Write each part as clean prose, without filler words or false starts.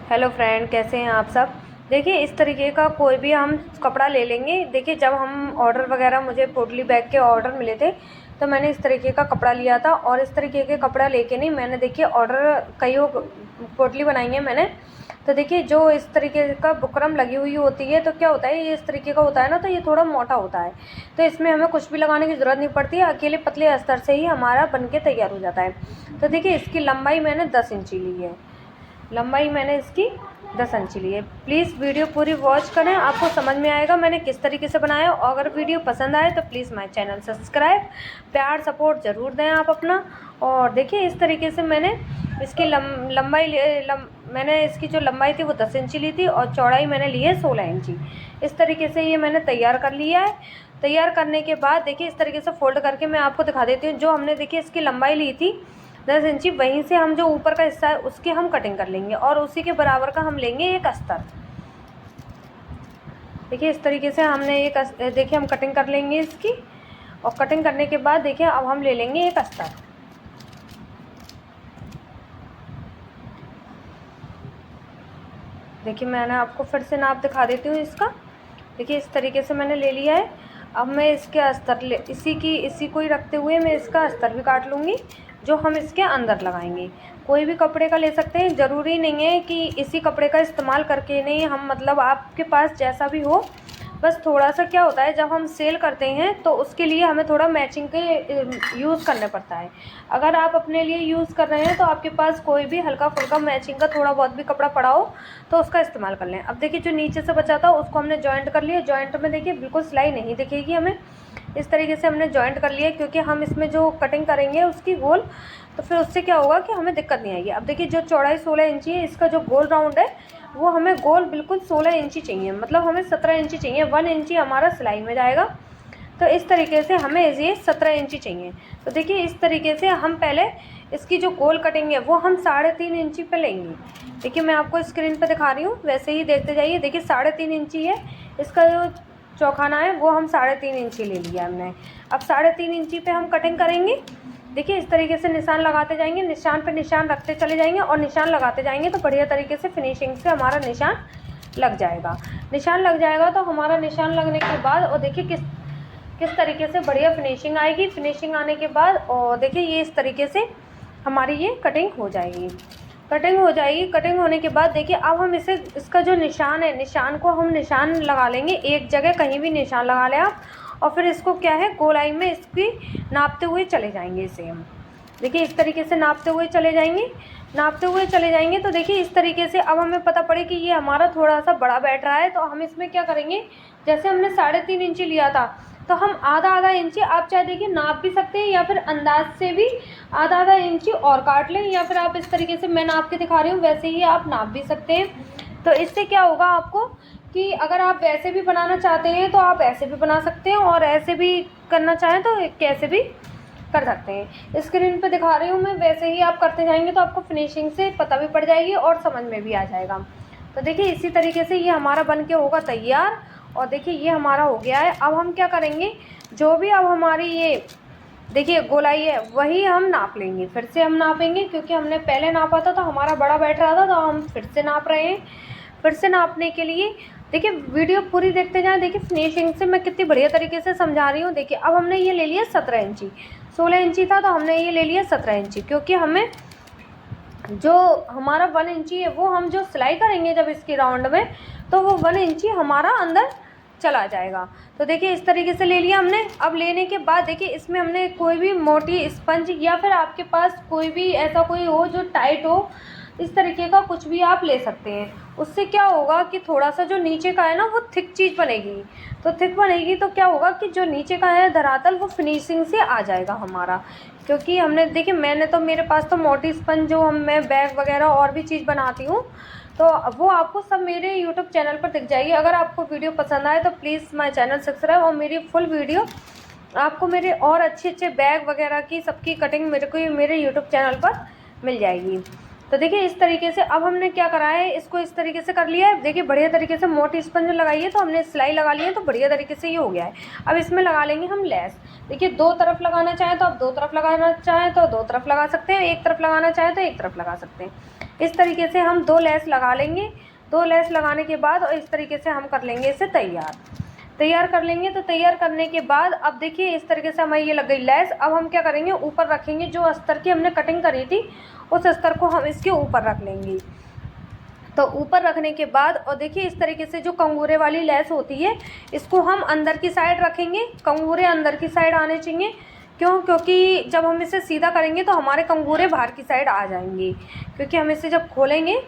Hello friend, कैसे हैं आप सब। देखिए, इस तरीके का कोई भी हम कपड़ा ले लेंगे। देखिए, जब हम ऑर्डर वगैरह मुझे पोटली बैग के ऑर्डर मिले थे तो मैंने इस तरीके का कपड़ा लिया था। और इस तरीके के कपड़ा लेके नहीं, मैंने देखिए ऑर्डर कईयों पोटली बनाई है मैंने। तो देखिए, जो इस तरीके का बुकरम लगी हुई होती है तो क्या होता है, ये इस तरीके का होता है ना, तो ये थोड़ा मोटा होता है। तो इसमें हमें कुछ भी लगाने की ज़रूरत नहीं पड़ती है, अकेले पतले अस्तर से ही हमारा बन के तैयार हो जाता है। तो देखिए, इसकी लंबाई मैंने 10 इंची ली है। लंबाई मैंने इसकी 10 इंची ली है। प्लीज़ वीडियो पूरी वॉच करें, आपको समझ में आएगा मैंने किस तरीके से बनाया। और अगर वीडियो पसंद आए तो प्लीज़ माय चैनल सब्सक्राइब, प्यार सपोर्ट ज़रूर दें आप अपना। और देखिए, इस तरीके से मैंने इसकी मैंने इसकी जो लंबाई थी वो 10 इंची ली थी और चौड़ाई मैंने ली है 16 इंची। इस तरीके से ये मैंने तैयार कर लिया है। तैयार करने के बाद देखिए, इस तरीके से फ़ोल्ड करके मैं आपको दिखा देती हूँ। जो हमने देखिए इसकी लंबाई ली थी 10 इंची, वहीं से हम जो ऊपर का हिस्सा है उसकी हम कटिंग कर लेंगे और उसी के बराबर का हम लेंगे एक अस्तर। देखिए, इस तरीके से हमने देखिए हम कटिंग कर लेंगे इसकी। और कटिंग करने के बाद देखिए अब हम ले लेंगे एक अस्तर। देखिए, मैंने आपको फिर से नाप दिखा देती हूँ इसका। देखिए, इस तरीके से मैंने ले लिया है। अब मैं इसके अस्तर इसी को ही रखते हुए मैं इसका अस्तर भी काट लूँगी, जो हम इसके अंदर लगाएंगे। कोई भी कपड़े का ले सकते हैं, ज़रूरी नहीं है कि इसी कपड़े का इस्तेमाल करके नहीं हम, मतलब आपके पास जैसा भी हो। बस थोड़ा सा क्या होता है, जब हम सेल करते हैं तो उसके लिए हमें थोड़ा मैचिंग के यूज़ करने पड़ता है। अगर आप अपने लिए यूज़ कर रहे हैं तो आपके पास कोई भी हल्का फुल्का मैचिंग का थोड़ा बहुत भी कपड़ा पड़ा हो तो उसका इस्तेमाल कर लें। अब देखिए, जो नीचे से बचा था उसको हमने जॉइंट कर लिया। जॉइंट में देखिए बिल्कुल सिलाई नहीं दिखेगी हमें। इस तरीके से हमने जॉइंट कर लिया, क्योंकि हम इसमें जो कटिंग करेंगे उसकी गोल, तो फिर उससे क्या होगा कि हमें दिक्कत नहीं आएगी। अब देखिए, जो चौड़ाई 16 इंची है, इसका जो गोल राउंड है वो हमें गोल बिल्कुल 16 इंची चाहिए, मतलब हमें 17 इंची चाहिए। 1 इंची हमारा सिलाई में जाएगा, तो इस तरीके से हमें ये 17 इंची चाहिए। तो देखिए, इस तरीके से हम पहले इसकी जो गोल कटिंग है वो हम 3.5 इंची पे लेंगे। देखिए, मैं आपको स्क्रीन पे दिखा रही हूँ, वैसे ही देखते जाइए। देखिए, 3.5 इंची है इसका जो चौखाना है, वो हम 3.5 इंची ले लिया हमने। अब 3.5 इंची पे हम कटिंग करेंगे। देखिए, इस तरीके से निशान लगाते जाएंगे, निशान पे निशान रखते चले जाएंगे और निशान लगाते जाएंगे, तो बढ़िया तरीके से फिनिशिंग से हमारा निशान लग जाएगा। निशान लग जाएगा तो हमारा निशान लगने के बाद, और देखिए किस तरीके से बढ़िया फिनिशिंग आएगी। फिनिशिंग आने के बाद और देखिए, ये इस तरीके से हमारी ये कटिंग हो जाएगी। कटिंग होने के बाद देखिए, अब हम इसका जो निशान है, निशान को हम निशान लगा लेंगे एक जगह, कहीं भी निशान लगा लें आप। और फिर इसको क्या है, गोलाई में इसकी नापते हुए चले जाएंगे। इसे हम देखिए इस तरीके से नापते हुए चले जाएंगे। तो देखिए, इस तरीके से अब हमें पता पड़े कि ये हमारा थोड़ा सा बड़ा बैठ रहा है, तो हम इसमें क्या करेंगे, जैसे हमने 3.5 इंची लिया था तो हम आधा इंची, आप चाहे देखिए नाप भी सकते हैं या फिर अंदाज से भी आधा इंची और काट लें, या फिर आप इस तरीके से मैं नाप के दिखा रही हूँ वैसे ही आप नाप भी सकते हैं। तो इससे क्या होगा आपको कि अगर आप वैसे भी बनाना चाहते हैं तो आप ऐसे भी बना सकते हैं, और ऐसे भी करना चाहें तो कैसे भी कर सकते हैं। स्क्रीन पे दिखा रही हूँ मैं, वैसे ही आप करते जाएंगे तो आपको फिनिशिंग से पता भी पड़ जाएगी और समझ में भी आ जाएगा। तो देखिए, इसी तरीके से ये हमारा बन के होगा तैयार। और देखिए, ये हमारा हो गया है। अब हम क्या करेंगे, जो भी अब हमारी ये देखिए गोलाई है वही हम नाप लेंगे। फिर से हम नापेंगे, क्योंकि हमने पहले नापा था तो हमारा बड़ा बैठ रहा था, तो हम फिर से नाप रहे हैं। फिर से नापने के लिए देखिए वीडियो पूरी देखते जाएं। देखिए, फिनिशिंग से मैं कितनी बढ़िया तरीके से समझा रही हूँ। देखिए, अब हमने ये ले लिया 17 इंची, 16 इंची था तो हमने ये ले लिया 17 इंची, क्योंकि हमें जो हमारा 1 इंची है वो हम जो सिलाई करेंगे जब इसकी राउंड में, तो वो 1 इंची हमारा अंदर चला जाएगा। तो देखिए, इस तरीके से ले लिया हमने। अब लेने के बाद देखिए, इसमें हमने कोई भी मोटी स्पंज या फिर आपके पास कोई भी ऐसा कोई हो जो टाइट हो, इस तरीके का कुछ भी आप ले सकते हैं। उससे क्या होगा कि थोड़ा सा जो नीचे का है ना वो थिक चीज़ बनेगी। तो थिक बनेगी तो क्या होगा कि जो नीचे का है धरातल वो फिनिशिंग से आ जाएगा हमारा। क्योंकि हमने देखिए, मेरे पास तो मोटी स्पंज जो मैं बैग वगैरह और भी चीज़ बनाती हूँ, तो वो आपको सब मेरे यूट्यूब चैनल पर दिख जाएगी। अगर आपको वीडियो पसंद आए तो प्लीज़ माय चैनल सब्सक्राइब, और मेरी फुल वीडियो आपको मेरे और अच्छे बैग वगैरह की सबकी कटिंग मेरे यूट्यूब चैनल पर मिल जाएगी। तो देखिए, इस तरीके से अब हमने क्या करा है, इसको इस तरीके से कर लिया है। देखिए, बढ़िया तरीके से मोटी स्पंज लगाई है तो हमने सिलाई लगा ली है, तो बढ़िया तरीके से ये हो गया है। अब इसमें लगा लेंगे हम लेस। देखिए, 2 तरफ लगाना चाहें तो आप 2 तरफ लगाना चाहें तो 2 तरफ लगा सकते हैं, एक तरफ लगाना चाहें तो एक तरफ लगा सकते हैं। इस तरीके से हम 2 लेस लगा लेंगे। 2 लेस लगाने के बाद और इस तरीके से हम कर लेंगे इसे तैयार कर लेंगे। तो तैयार करने के बाद अब देखिए इस तरीके से हमारी ये लग गई लेस। अब हम क्या करेंगे, ऊपर रखेंगे, जो अस्तर की हमने कटिंग करी थी उस अस्तर को हम इसके ऊपर रख लेंगे। तो ऊपर रखने के बाद और देखिए इस तरीके से जो कंगूरे वाली लेस होती है इसको हम अंदर की साइड रखेंगे। कंगूरे अंदर की साइड आने चाहिए, क्योंकि जब हम इसे सीधा करेंगे तो हमारे कंगूरे बाहर की साइड आ जाएंगे, क्योंकि हम इसे जब खोलेंगे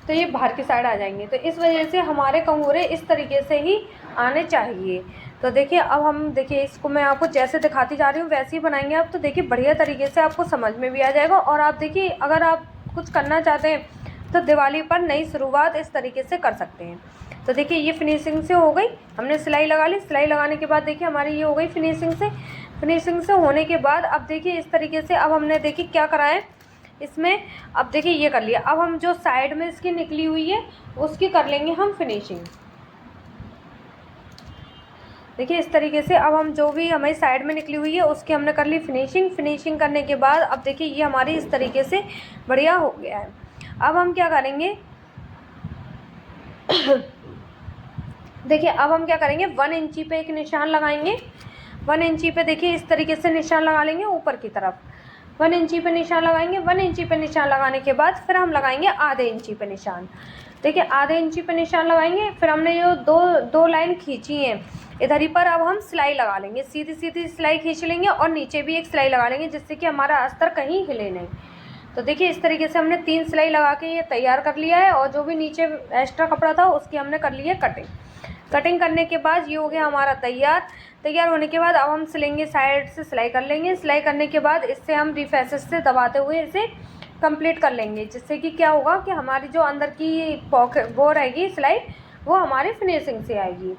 तो ये बाहर की साइड आ जाएंगे। तो इस वजह से हमारे कंगूरे इस तरीके से ही आने चाहिए। तो देखिए अब हम देखिए इसको मैं आपको जैसे दिखाती जा रही हूँ वैसे ही बनाएंगे आप, तो देखिए बढ़िया तरीके से आपको समझ में भी आ जाएगा। और आप देखिए अगर आप कुछ करना चाहते हैं तो दिवाली पर नई शुरुआत इस तरीके से कर सकते हैं। तो देखिए ये फिनिशिंग से हो गई, हमने सिलाई लगा ली। सिलाई लगाने के बाद देखिए हमारी ये हो गई फिनिशिंग से होने के बाद अब देखिए इस तरीके से अब हमने देखिए क्या करा है इसमें। अब देखिए ये कर लिया। अब हम जो साइड में इसकी निकली हुई है उसकी कर लेंगे हम फिनिशिंग। देखिए इस तरीके से अब हम जो भी हमारी साइड में निकली हुई है उसकी हमने कर ली फिनिशिंग करने के बाद अब देखिए ये हमारी इस तरीके से बढ़िया हो गया है। अब हम क्या करेंगे देखिए अब हम क्या करेंगे 1 इंची पे एक निशान लगाएंगे। 1 इंची पे देखिए इस तरीके से निशान लगा लेंगे ऊपर की तरफ। 1 इंची पे निशान लगाएंगे। 1 इंची पे निशान लगाने के बाद फिर हम लगाएंगे आधे इंची पे निशान। देखिए आधे इंची पे निशान लगाएंगे। फिर हमने ये दो लाइन खींची हैं इधर ही पर। अब हम सिलाई लगा लेंगे, सीधी सीधी सिलाई खींच लेंगे और नीचे भी एक सिलाई लगा लेंगे, जिससे कि हमारा अस्तर कहीं हिले नहीं। तो देखिए इस तरीके से हमने 3 सिलाई लगा के ये तैयार कर लिया है। और जो भी नीचे एक्स्ट्रा कपड़ा था उसकी हमने कर ली है कटिंग करने के बाद ये हो गया हमारा तैयार होने के बाद अब हम सिलेंगे, साइड से सिलाई कर लेंगे। सिलाई करने के बाद इससे हम रिफेसेस से दबाते हुए इसे कंप्लीट कर लेंगे, जिससे कि क्या होगा कि हमारी जो अंदर की पॉकेट वो रहेगी सिलाई वो हमारी फिनिशिंग से आएगी।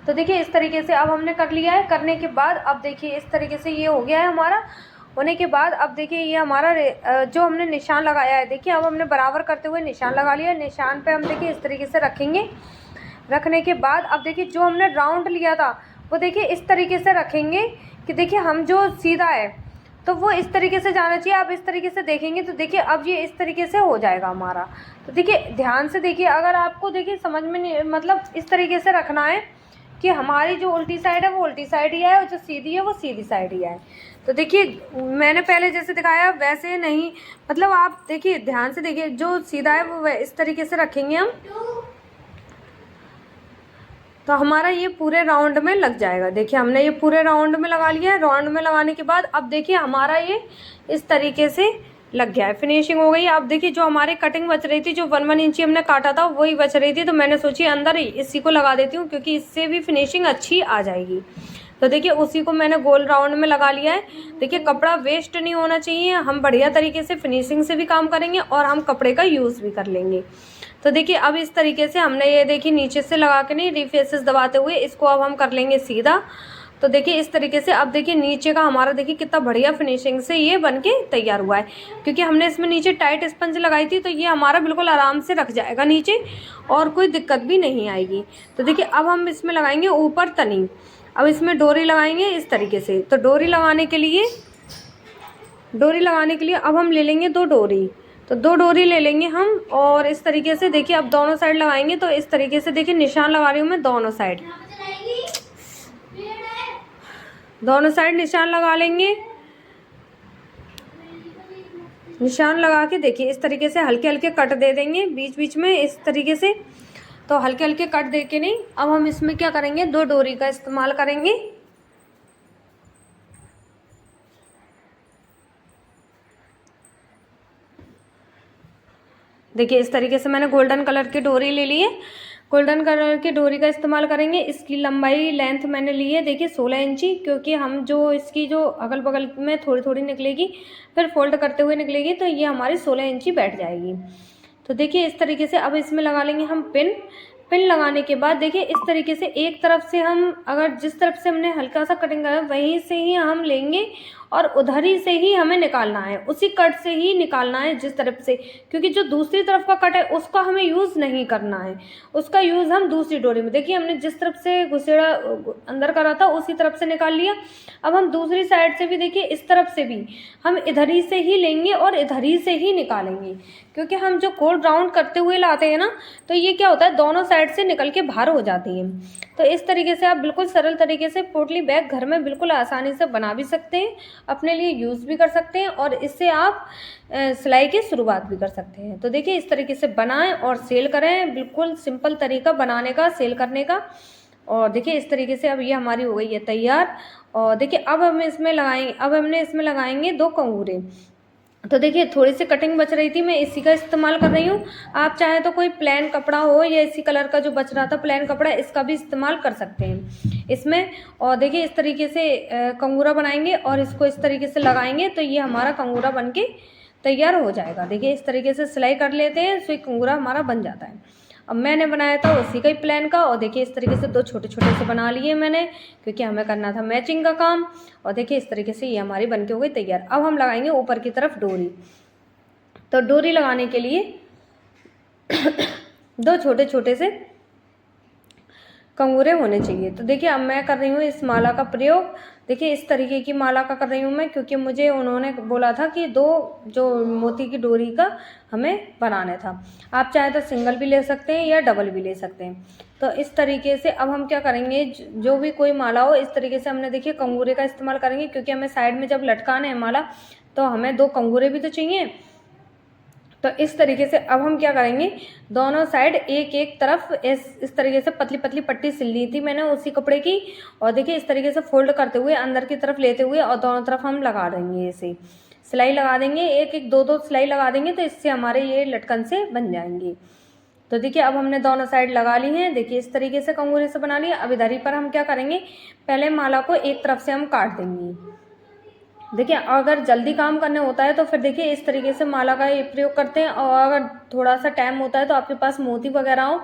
तो देखिए इस तरीके से अब हमने कर लिया है। करने के बाद अब देखिए इस तरीके से ये हो गया है हमारा। होने के बाद अब देखिए ये हमारा जो हमने निशान लगाया है, देखिए अब हमने बराबर करते हुए निशान लगा लिया। निशान पे हम देखिए इस तरीके से रखेंगे। रखने के बाद अब देखिए जो हमने राउंड लिया था वो देखिए इस तरीके से रखेंगे कि देखिए हम जो सीधा है तो वो इस तरीके से जाना चाहिए। आप इस तरीके से देखेंगे तो देखिए अब ये इस तरीके से हो जाएगा हमारा। तो देखिए ध्यान से देखिए, अगर आपको देखिए समझ में नहीं, मतलब इस तरीके से रखना है कि हमारी जो उल्टी साइड है वो उल्टी साइड ही है और जो सीधी है वो सीधी साइड ही है। तो देखिए मैंने पहले जैसे दिखाया वैसे नहीं, मतलब आप देखिए ध्यान से देखिए, जो सीधा है वो इस तरीके से रखेंगे हम तो हमारा ये पूरे राउंड में लग जाएगा। देखिए हमने ये पूरे राउंड में लगा लिया है। राउंड में लगाने के बाद अब देखिए हमारा ये इस तरीके से लग गया है, फिनिशिंग हो गई है। अब देखिए जो हमारी कटिंग बच रही थी, जो 1 इंची हमने काटा था वही बच रही थी, तो मैंने सोची अंदर ही इसी को लगा देती हूँ, क्योंकि इससे भी फिनिशिंग अच्छी आ जाएगी। तो देखिए उसी को मैंने गोल राउंड में लगा लिया है। देखिए कपड़ा वेस्ट नहीं होना चाहिए, हम बढ़िया तरीके से फिनिशिंग से भी काम करेंगे और हम कपड़े का यूज़ भी कर लेंगे। तो देखिए अब इस तरीके से हमने ये देखिए नीचे से लगा के नहीं, रिफेसेस दबाते हुए इसको अब हम कर लेंगे सीधा। तो देखिए इस तरीके से अब देखिए नीचे का हमारा देखिए कितना बढ़िया फिनिशिंग से ये बनके तैयार हुआ है, क्योंकि हमने इसमें नीचे टाइट स्पंज लगाई थी, तो ये हमारा बिल्कुल आराम से रख जाएगा नीचे और कोई दिक्कत भी नहीं आएगी। तो देखिए अब हम इसमें लगाएंगे ऊपर तनी। अब इसमें डोरी लगाएंगे इस तरीके से। तो डोरी लगाने के लिए अब हम ले लेंगे 2 डोरी। तो 2 डोरी ले लेंगे हम और इस तरीके से देखिए अब दोनों साइड लगाएंगे। तो इस तरीके से देखिए निशान लगा रही हूँ मैं दोनों साइड निशान लगा लेंगे। निशान लगा के देखिए इस तरीके से हल्के हल्के कट दे देंगे बीच बीच में इस तरीके से। तो हल्के हल्के कट दे के नहीं, अब हम इसमें क्या करेंगे 2 डोरी का इस्तेमाल करेंगे। देखिए इस तरीके से मैंने गोल्डन कलर की डोरी ले ली है। गोल्डन कलर की डोरी का इस्तेमाल करेंगे। इसकी लंबाई लेंथ मैंने ली है देखिए 16 इंची, क्योंकि हम जो इसकी जो अगल बगल में थोड़ी थोड़ी निकलेगी फिर फोल्ड करते हुए निकलेगी, तो ये हमारी 16 इंची बैठ जाएगी। तो देखिए इस तरीके से अब इसमें लगा लेंगे हम पिन लगाने के बाद देखिए इस तरीके से एक तरफ से हम, अगर जिस तरफ से हमने हल्का सा कटिंग करा वहीं से ही हम लेंगे और उधर ही से ही हमें निकालना है, उसी कट से ही निकालना है जिस तरफ से, क्योंकि जो दूसरी तरफ का कट है उसका हमें यूज़ नहीं करना है, उसका यूज़ हम दूसरी डोरी में, देखिए हमने जिस तरफ से घुसेड़ा अंदर करा था उसी तरफ से निकाल लिया। अब हम दूसरी साइड से भी देखिए इस तरफ से भी हम इधर ही से ही लेंगे और इधर ही से ही निकालेंगे, क्योंकि हम जो गोल राउंड करते हुए लाते हैं ना, तो ये क्या होता है दोनों साइड से निकल के बाहर हो जाती है। तो इस तरीके से आप बिल्कुल सरल तरीके से पोटली बैग घर में बिल्कुल आसानी से बना भी सकते हैं, अपने लिए यूज़ भी कर सकते हैं और इससे आप सिलाई की शुरुआत भी कर सकते हैं। तो देखिए इस तरीके से बनाएं और सेल करें, बिल्कुल सिंपल तरीका बनाने का, सेल करने का। और देखिए इस तरीके से अब ये हमारी हो गई है तैयार। और देखिए अब हमने इसमें लगाएंगे 2 कंगूरे। तो देखिए थोड़ी सी कटिंग बच रही थी, मैं इसी का इस्तेमाल कर रही हूँ। आप चाहे तो कोई प्लेन कपड़ा हो या इसी कलर का जो बच रहा था प्लेन कपड़ा, इसका भी इस्तेमाल कर सकते हैं इसमें। और देखिए इस तरीके से कंगूरा बनाएंगे और इसको इस तरीके से लगाएंगे तो ये हमारा कंगूरा बनके तैयार हो जाएगा। देखिए इस तरीके से सिलाई कर लेते हैं तो ये कंगूरा हमारा बन जाता है। अब मैंने बनाया था उसी का ही प्लान का, और देखिए इस तरीके से 2 छोटे छोटे से बना लिए मैंने, क्योंकि हमें करना था मैचिंग का काम। और देखिए इस तरीके से ये हमारी बनके हो गई तैयार। अब हम लगाएंगे ऊपर की तरफ डोरी। तो डोरी लगाने के लिए 2 छोटे छोटे से कंगूरे होने चाहिए। तो देखिए अब मैं कर रही हूँ इस माला का प्रयोग, देखिए इस तरीके की माला का कर रही हूँ मैं, क्योंकि मुझे उन्होंने बोला था कि 2 जो मोती की डोरी का हमें बनाना था। आप चाहे तो सिंगल भी ले सकते हैं या डबल भी ले सकते हैं। तो इस तरीके से अब हम क्या करेंगे, जो भी कोई माला हो इस तरीके से हमने देखिए कंगूरे का इस्तेमाल करेंगे, क्योंकि हमें साइड में जब लटकाना है माला तो हमें 2 कंगूरे भी तो चाहिए। तो इस तरीके से अब हम क्या करेंगे, दोनों साइड एक एक तरफ इस तरीके से पतली पतली पट्टी सिल ली थी मैंने उसी कपड़े की। और देखिए इस तरीके से फोल्ड करते हुए अंदर की तरफ लेते हुए और दोनों तरफ हम लगा देंगे, ऐसे सिलाई लगा देंगे, एक एक 2 2 सिलाई लगा देंगे, तो इससे हमारे ये लटकन से बन जाएंगे। तो देखिए अब हमने दोनों साइड लगा ली हैं, देखिए इस तरीके से कंगूरे से बना लिया। अब इधर ही पर हम क्या करेंगे, पहले माला को एक तरफ से हम काट देंगे। देखिए अगर जल्दी काम करने होता है तो फिर देखिए इस तरीके से माला का ये प्रयोग करते हैं, और अगर थोड़ा सा टाइम होता है तो आपके पास मोती वगैरह हो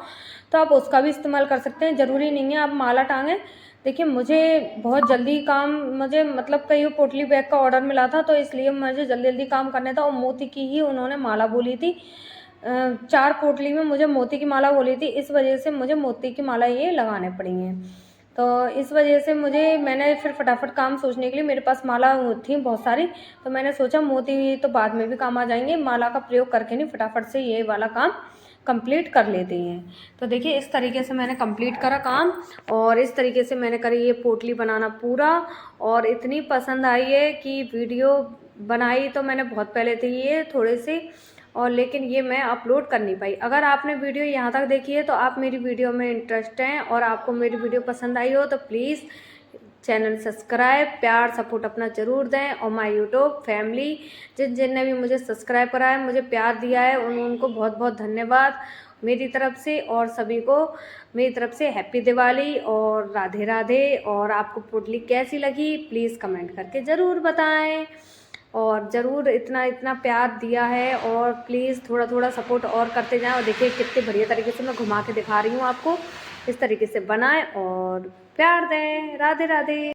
तो आप उसका भी इस्तेमाल कर सकते हैं, ज़रूरी नहीं है आप माला टांगें। देखिए मुझे बहुत जल्दी काम, मुझे मतलब कई पोटली बैग का ऑर्डर मिला था, तो इसलिए मुझे जल्दी जल्दी काम करना था, और मोती की ही उन्होंने माला बोली थी। 4 पोटली में मुझे मोती की माला बोली थी, इस वजह से मुझे मोती की माला ये लगाने पड़ी हैं। तो इस वजह से मैंने फिर फटाफट काम सोचने के लिए, मेरे पास माला थी बहुत सारी, तो मैंने सोचा मोती तो बाद में भी काम आ जाएंगे, माला का प्रयोग करके नहीं फटाफट से ये वाला काम कंप्लीट कर लेते हैं। तो देखिए इस तरीके से मैंने कंप्लीट करा काम, और इस तरीके से मैंने करी ये पोटली बनाना पूरा। और इतनी पसंद आई है कि वीडियो बनाई तो मैंने बहुत पहले थी ये थोड़े से, और लेकिन ये मैं अपलोड कर नहीं पाई। अगर आपने वीडियो यहाँ तक देखी है तो आप मेरी वीडियो में इंटरेस्ट हैं और आपको मेरी वीडियो पसंद आई हो तो प्लीज़ चैनल सब्सक्राइब, प्यार सपोर्ट अपना ज़रूर दें। और माय यूट्यूब फैमिली जिनने भी मुझे सब्सक्राइब करा है, मुझे प्यार दिया है, उनको बहुत बहुत धन्यवाद मेरी तरफ से। और सभी को मेरी तरफ से हैप्पी दिवाली और राधे राधे। और आपको पोटली कैसी लगी प्लीज़ कमेंट करके ज़रूर बताएं, और ज़रूर इतना प्यार दिया है, और प्लीज़ थोड़ा थोड़ा सपोर्ट और करते जाएं। और देखिए कितने बढ़िया तरीके से मैं घुमा के दिखा रही हूँ आपको, इस तरीके से बनाएं और प्यार दें। राधे राधे।